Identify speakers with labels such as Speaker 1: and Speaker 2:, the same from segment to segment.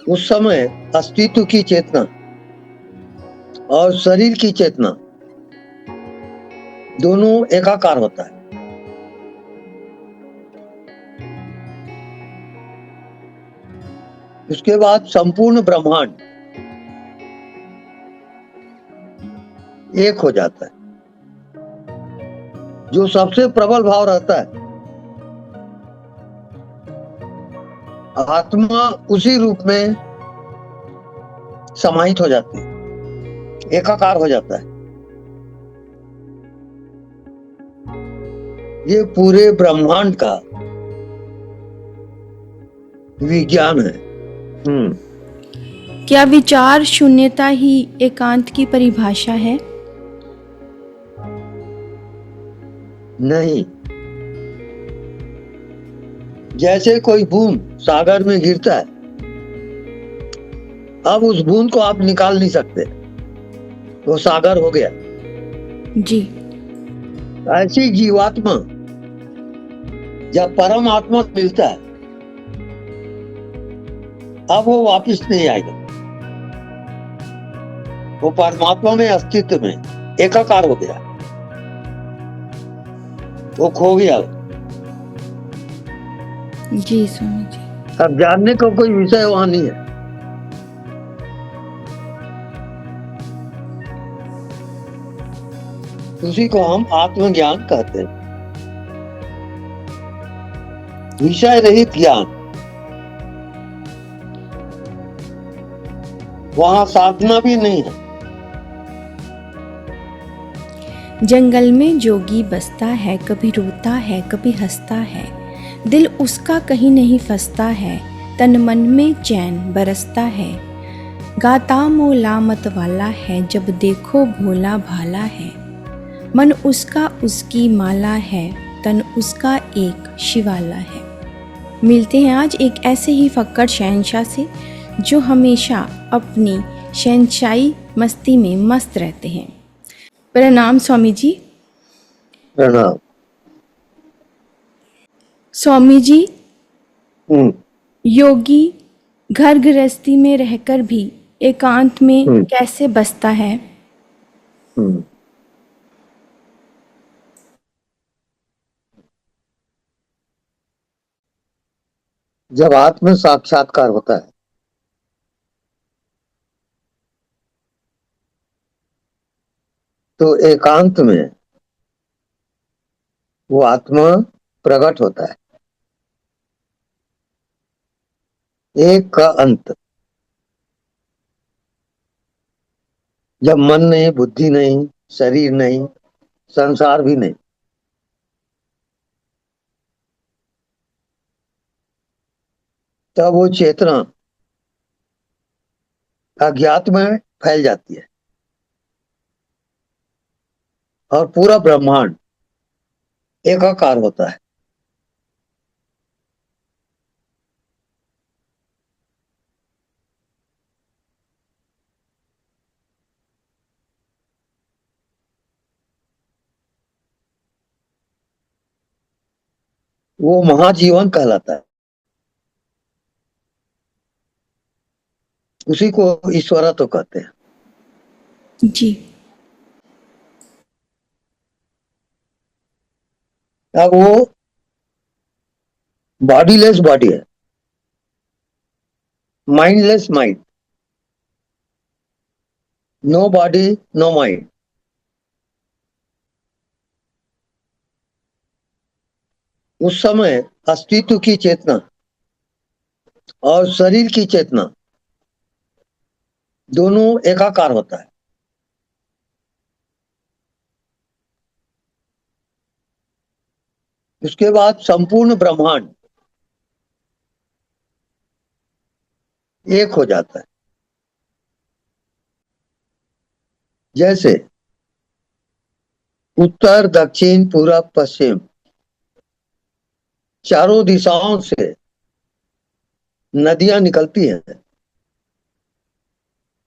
Speaker 1: उस समय अस्तित्व की चेतना और शरीर की चेतना दोनों एकाकार होता है। उसके बाद संपूर्ण ब्रह्मांड एक हो जाता है। जो सबसे प्रबल भाव रहता है, आत्मा उसी रूप में समाहित हो जाती है, एकाकार हो जाता है। ये पूरे ब्रह्मांड का विज्ञान है।
Speaker 2: क्या विचार शून्यता ही एकांत की परिभाषा है?
Speaker 1: नहीं, जैसे कोई बूंद सागर में गिरता है, अब उस बूंद को आप निकाल नहीं सकते, वो सागर हो गया।
Speaker 2: जी।
Speaker 1: ऐसी जीवात्मा जब परमात्मा मिलता है, अब वो वापस नहीं आएगा। वो परमात्मा में अस्तित्व में एकाकार हो गया, वो खो गया।
Speaker 2: जी स्वामी जी।
Speaker 1: अब जानने का कोई विषय वहां नहीं है। उसी को हम आत्मज्ञान कहते हैं, विषय रहित ज्ञान। वहां साधना भी नहीं है।
Speaker 2: जंगल में जोगी बसता है, कभी रोता है कभी हंसता है, दिल उसका कहीं नहीं फंसता है, तन मन में चैन बरसता है, गाता मोला मत वाला है, जब देखो भोला भाला है, मन उसका उसकी माला है, तन उसका एक शिवाला है। मिलते हैं आज एक ऐसे ही फक्कड़ शहंशाह से जो हमेशा अपनी शहंशाही मस्ती में मस्त रहते हैं। प्रणाम स्वामी जी।
Speaker 1: प्रणाम।
Speaker 2: स्वामी जी, योगी घर गृहस्थी में रहकर भी एकांत में कैसे बसता है?
Speaker 1: जब आत्म साक्षात्कार होता है तो एकांत में वो आत्मा प्रकट होता है। एक का अंत। जब मन नहीं, बुद्धि नहीं, शरीर नहीं, संसार भी नहीं, तब वो चेतना अज्ञात में फैल जाती है और पूरा ब्रह्मांड एकाकार होता है। वो महाजीवन कहलाता है। उसी को ईश्वरा तो कहते हैं।
Speaker 2: जी।
Speaker 1: अब वो बॉडीलेस बॉडी है, mindless mind. No body no mind. उस समय अस्तित्व की चेतना और शरीर की चेतना दोनों एकाकार होता है। उसके बाद संपूर्ण ब्रह्मांड एक हो जाता है। जैसे उत्तर, दक्षिण, पूरब, पश्चिम, चारों दिशाओं से नदियां निकलती हैं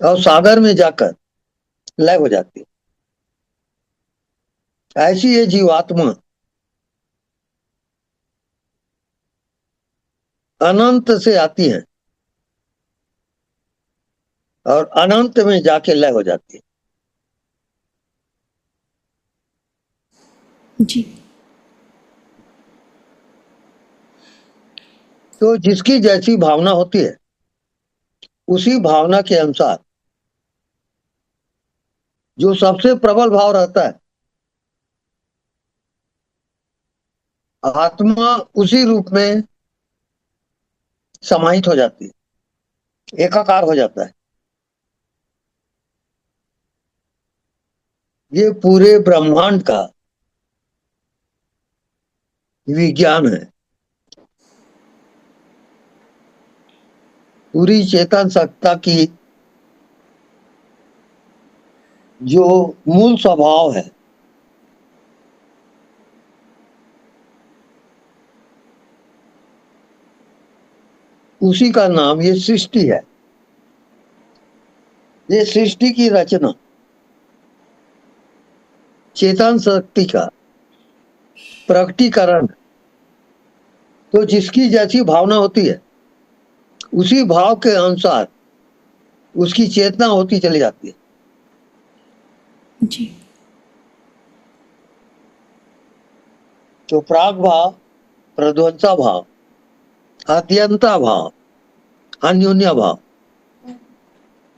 Speaker 1: और सागर में जाकर लय हो जाती है। ऐसी ये जीवात्मा अनंत से आती है और अनंत में जाके लय हो जाती है।
Speaker 2: जी।
Speaker 1: तो जिसकी जैसी भावना होती है उसी भावना के अनुसार जो सबसे प्रबल भाव रहता है आत्मा उसी रूप में समाहित हो जाती है, एकाकार हो जाता है। ये पूरे ब्रह्मांड का विज्ञान है। पूरी चेतन सत्ता की जो मूल स्वभाव है उसी का नाम ये सृष्टि है। ये सृष्टि की रचना चेतन शक्ति का प्रकटीकरण। तो जिसकी जैसी भावना होती है उसी भाव के अनुसार उसकी चेतना होती चली जाती है।
Speaker 2: जी।
Speaker 1: तो प्राग भाव, प्रध्वंसा भाव, अत्यंता भाव, अन्योन्या भाव,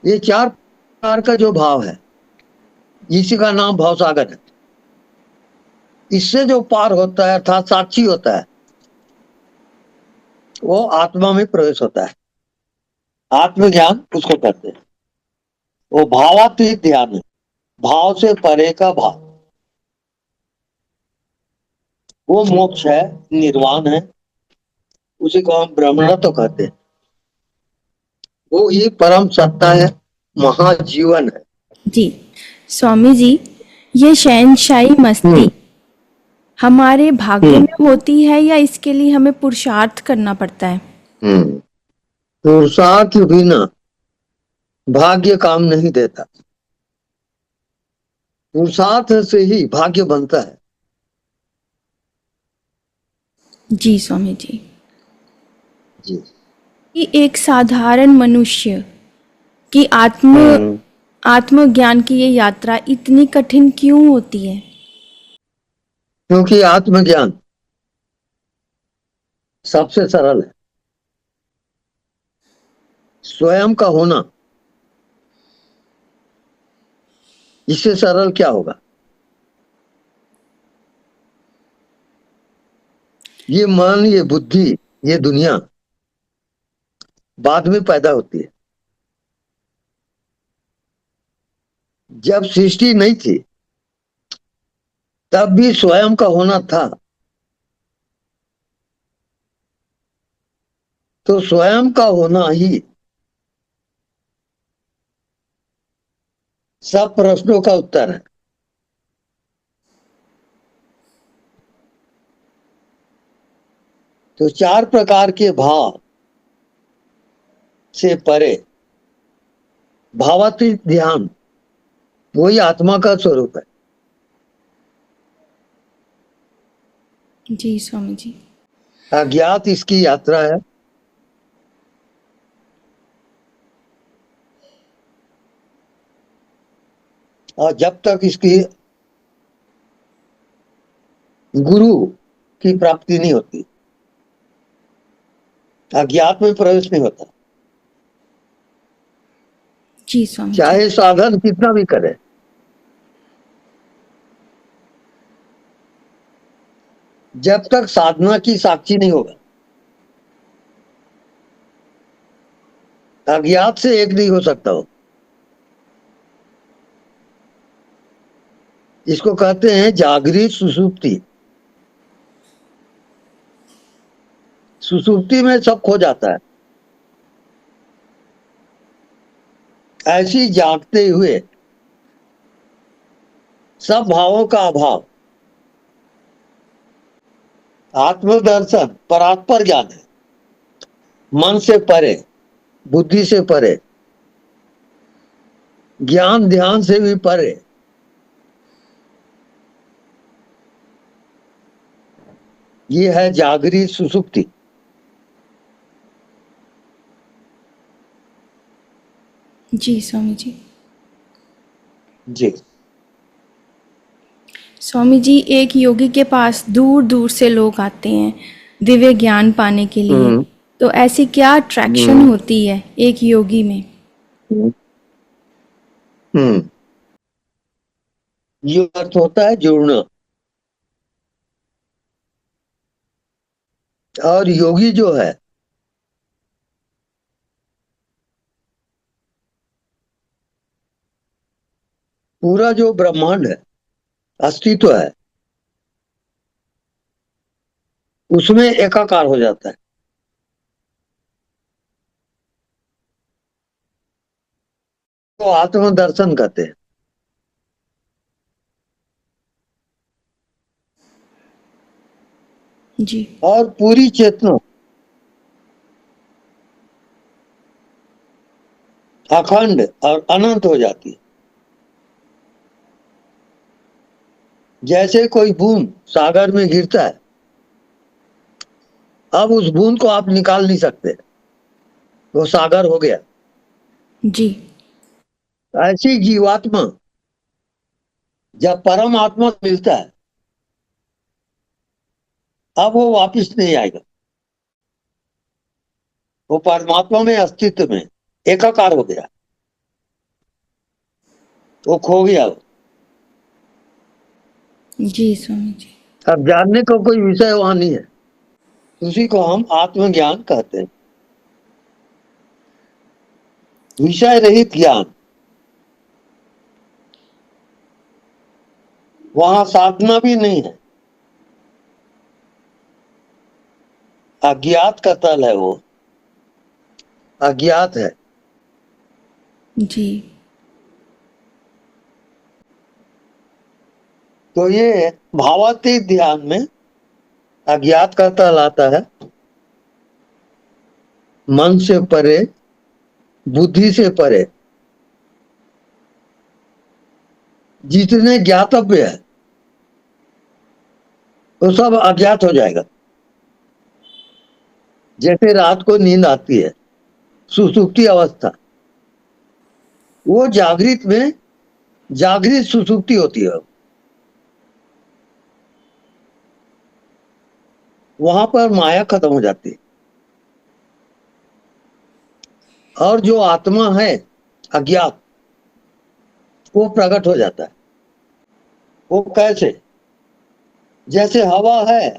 Speaker 1: ये चार प्रकार का जो भाव है इसी का नाम भाव सागर है। इससे जो पार होता है अर्थात साक्षी होता है वो आत्मा में प्रवेश होता है। आत्मज्ञान उसको कहते हैं। वो भावातीत ध्यान है, भाव से परे का भाव। वो मोक्ष है, निर्वाण है, उसी को हम ब्रह्मण तो कहते हैं। वो ही परम सत्ता है, महाजीवन है।
Speaker 2: जी स्वामी जी, ये शहनशाही मस्ती हमारे भाग्य में होती है या इसके लिए हमें पुरुषार्थ करना पड़ता है?
Speaker 1: पुरुषार्थ बिना भाग्य काम नहीं देता। पुरुषार्थ से ही भाग्य बनता है।
Speaker 2: जी स्वामी जी।
Speaker 1: जी।
Speaker 2: कि एक साधारण मनुष्य की आत्मज्ञान की ये यात्रा इतनी कठिन क्यों होती है?
Speaker 1: क्योंकि आत्मज्ञान सबसे सरल है। स्वयं का होना इससे सरल क्या होगा। ये मन, ये बुद्धि, ये दुनिया बाद में पैदा होती है। जब सृष्टि नहीं थी तब भी स्वयं का होना था। तो स्वयं का होना ही सब प्रश्नों का उत्तर है। तो चार प्रकार के भाव से परे भावातीत ध्यान वही आत्मा का स्वरूप है।
Speaker 2: जी स्वामी जी।
Speaker 1: अज्ञात इसकी यात्रा है। और जब तक इसकी गुरु की प्राप्ति नहीं होती अज्ञात में प्रवेश नहीं होता।
Speaker 2: जी स्वामी जी।
Speaker 1: चाहे साधन कितना भी करे, जब तक साधना की साक्षी नहीं होगा अज्ञात से एक नहीं हो सकता हो। इसको कहते हैं जागृत सुषुप्ति। सुषुप्ति में सब खो जाता है। ऐसी जागते हुए सब भावों का अभाव आत्मदर्शन परात्पर ज्ञान है। मन से परे, बुद्धि से परे, ज्ञान ध्यान से भी परे। ये है जागृत सुषुप्ति।
Speaker 2: जी स्वामी जी।
Speaker 1: जी।
Speaker 2: स्वामी जी, एक योगी के पास दूर दूर से लोग आते हैं दिव्य ज्ञान पाने के लिए,
Speaker 1: हम्म
Speaker 2: तो ऐसी क्या अट्रैक्शन
Speaker 1: हम्म
Speaker 2: होती है एक योगी में?
Speaker 1: हम्म हम्म। ये अर्थ होता है जुड़ना। और योगी जो है पूरा जो ब्रह्मांड है, अस्तित्व है, उसमें एकाकार हो जाता है। तो आत्म दर्शन कहते हैं।
Speaker 2: जी।
Speaker 1: और पूरी चेतना अखंड और अनंत हो जाती है। जैसे कोई बूंद सागर में गिरता है, अब उस बूंद को आप निकाल नहीं सकते, वो सागर हो गया।
Speaker 2: जी।
Speaker 1: ऐसी जीवात्मा जब परम आत्मा मिलता है, अब वो वापिस नहीं आएगा। वो परमात्मा में, अस्तित्व में एकाकार हो गया, वो खो गया।
Speaker 2: जी स्वामी जी।
Speaker 1: अब जानने का कोई विषय वहां नहीं है। उसी को हम आत्मज्ञान कहते हैं, विषय रहित ज्ञान। वहां साधना भी नहीं है, अज्ञात का तल है वो, अज्ञात है।
Speaker 2: जी।
Speaker 1: तो ये भावातीत ध्यान में अज्ञात का तल आता है, मन से परे, बुद्धि से परे जितने ज्ञातव्य है वो सब अज्ञात हो जाएगा। जैसे रात को नींद आती है, सुसुप्ति अवस्था, वो जागृत में जागृत सुसुप्ति होती है। वहां पर माया खत्म हो जाती है, और जो आत्मा है अज्ञात, वो प्रकट हो जाता है। वो कैसे? जैसे हवा है,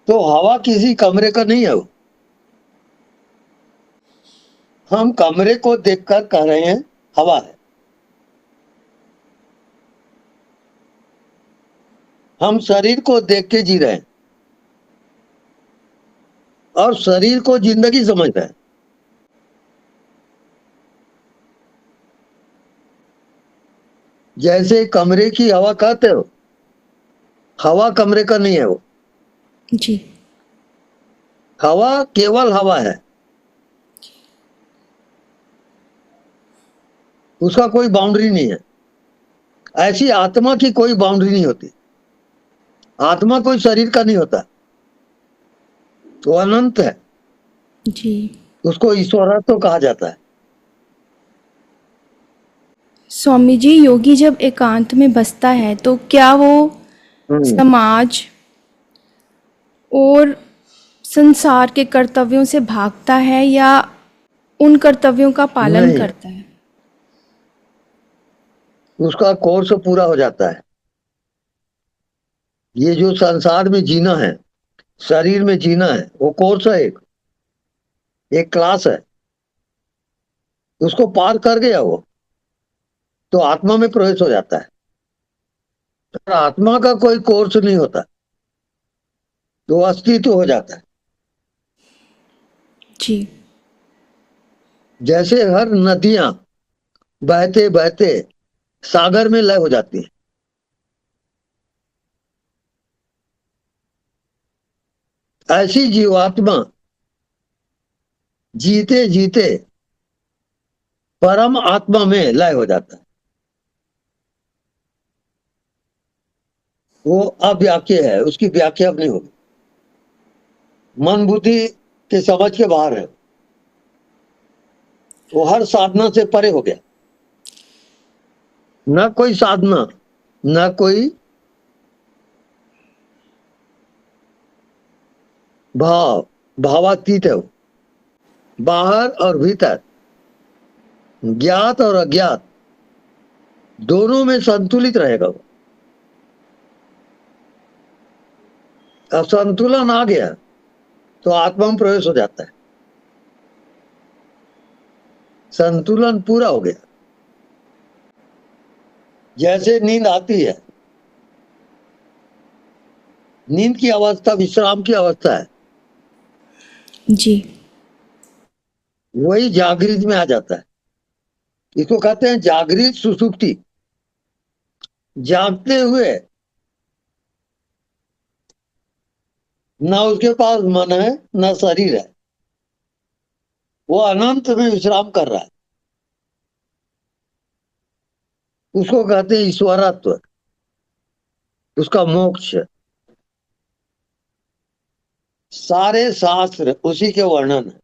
Speaker 1: तो हवा किसी कमरे का नहीं है वो। हम कमरे को देखकर कह रहे हैं हवा है। हम शरीर को देख के जी रहे हैं और शरीर को जिंदगी समझ रहे हैं। जैसे कमरे की हवा कहते हो, हवा कमरे का नहीं है वो।
Speaker 2: जी।
Speaker 1: हवा केवल हवा है, उसका कोई बाउंड्री नहीं है। ऐसी आत्मा की कोई बाउंड्री नहीं होती। आत्मा कोई शरीर का नहीं होता, वो अनंत है।
Speaker 2: जी।
Speaker 1: उसको ईश्वरत्व कहा जाता है।
Speaker 2: स्वामी जी, योगी जब एकांत में बसता है तो क्या वो
Speaker 1: हम्म,
Speaker 2: समाज और संसार के कर्तव्यों से भागता है या उन कर्तव्यों का पालन
Speaker 1: नहीं,
Speaker 2: करता है?
Speaker 1: उसका कोर्स पूरा हो जाता है। ये जो संसार में जीना है, शरीर में जीना है, वो कोर्स है, एक क्लास है। उसको पार कर गया वो, तो आत्मा में प्रवेश हो जाता है। और आत्मा का कोई कोर्स नहीं होता, तो अस्तित्व हो जाता है।
Speaker 2: जी।
Speaker 1: जैसे हर नदियां बहते बहते सागर में लय हो जाती है, ऐसी जीवात्मा जीते जीते परम आत्मा में लय हो जाता है। वो अव्याख्या है, उसकी व्याख्या अब नहीं होगी, मन बुद्धि के समझ के बाहर है। वो हर साधना से परे हो गया। न कोई साधना, न कोई भाव, भावातीत है वो। बाहर और भीतर, ज्ञात और अज्ञात दोनों में संतुलित रहेगा वो। असंतुलन आ गया तो आत्मा में प्रवेश हो जाता है। संतुलन पूरा हो गया। जैसे नींद आती है, नींद की अवस्था विश्राम की अवस्था है,
Speaker 2: जी
Speaker 1: वही जागृत में आ जाता है। इसको कहते हैं जागृत सुसुप्ति। जागते हुए न उसके पास मन है न शरीर है, वो अनंत में विश्राम कर रहा है। उसको कहते हैं ईश्वरत्व, उसका मोक्ष। सारे शास्त्र उसी के वर्णन है,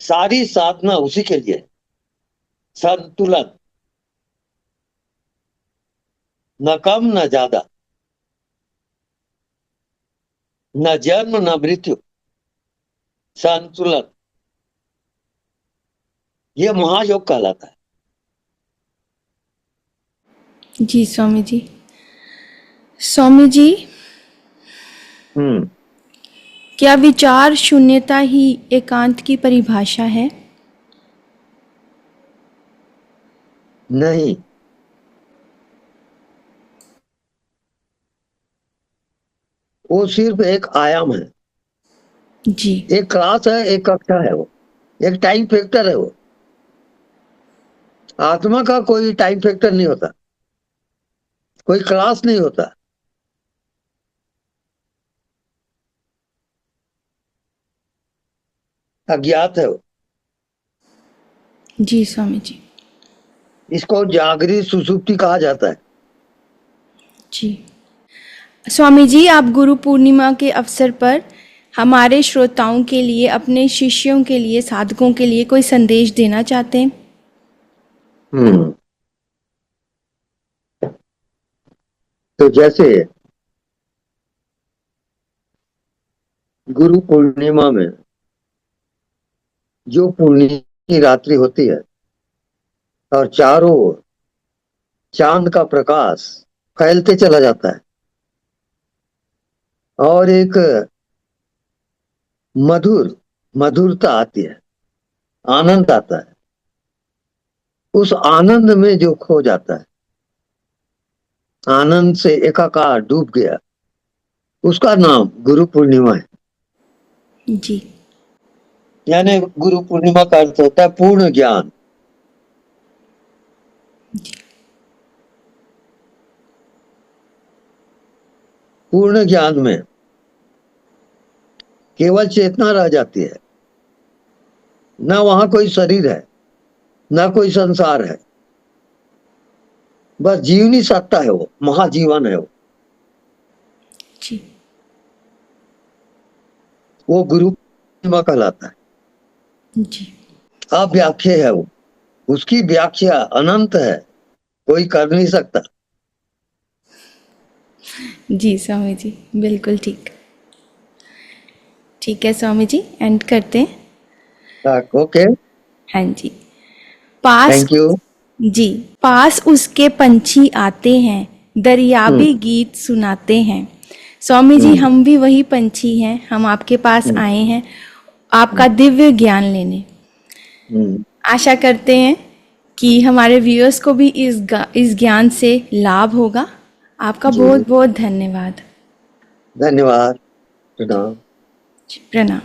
Speaker 1: सारी साधना उसी के लिए है। संतुलन, न कम न ज्यादा, न जन्म न मृत्यु, संतुलन, ये महायोग कहलाता है।
Speaker 2: जी स्वामी जी। स्वामी जी,
Speaker 1: हम्म
Speaker 2: क्या विचार शून्यता ही एकांत की परिभाषा है?
Speaker 1: नहीं, वो सिर्फ एक आयाम है,
Speaker 2: जी
Speaker 1: एक क्लास है, एक कक्षा है, वो एक टाइम फैक्टर है। वो आत्मा का कोई टाइम फैक्टर नहीं होता, कोई क्लास नहीं होता। अज्ञात है वो।
Speaker 2: जी स्वामी जी।
Speaker 1: इसको जागृत सुसुप्ति कहा जाता है।
Speaker 2: जी स्वामी जी, आप गुरु पूर्णिमा के अवसर पर हमारे श्रोताओं के लिए, अपने शिष्यों के लिए, साधकों के लिए कोई संदेश देना चाहते हैं?
Speaker 1: हम्म तो जैसे गुरु पूर्णिमा में जो पूर्णिमा की रात्रि होती है और चारों ओर चांद का प्रकाश फैलते चला जाता है और एक मधुरता आती है, आनंद आता है। उस आनंद में जो खो जाता है, आनंद से एकाकार डूब गया, उसका नाम गुरु पूर्णिमा है।
Speaker 2: जी
Speaker 1: यानी गुरु पूर्णिमा का अर्थ होता है पूर्ण ज्ञान। पूर्ण ज्ञान में केवल चेतना रह जाती है, न वहां कोई शरीर है, न कोई संसार है, बस जीवनी सत्ता है, वो महाजीवन है।
Speaker 2: जी
Speaker 1: वो गुरु पूर्णिमा कहलाता है।
Speaker 2: जी
Speaker 1: अव्याख्या है वो, उसकी व्याख्या अनंत है, कोई कर नहीं सकता।
Speaker 2: जी स्वामी जी, बिल्कुल ठीक। ठीक है स्वामी जी, एंड करते हैं।
Speaker 1: ओके,
Speaker 2: हाँ जी। पास
Speaker 1: थैंक यू।
Speaker 2: जी, पास उसके पंछी आते हैं, दरियाबी गीत सुनाते हैं। स्वामी जी, हम भी वही पंछी हैं, हम आपके पास आए हैं आपका दिव्य ज्ञान लेने। आशा करते हैं कि हमारे व्यूअर्स को भी इस ज्ञान से लाभ होगा। आपका बहुत बहुत धन्यवाद।
Speaker 1: धन्यवाद। प्रणाम।
Speaker 2: प्रणाम।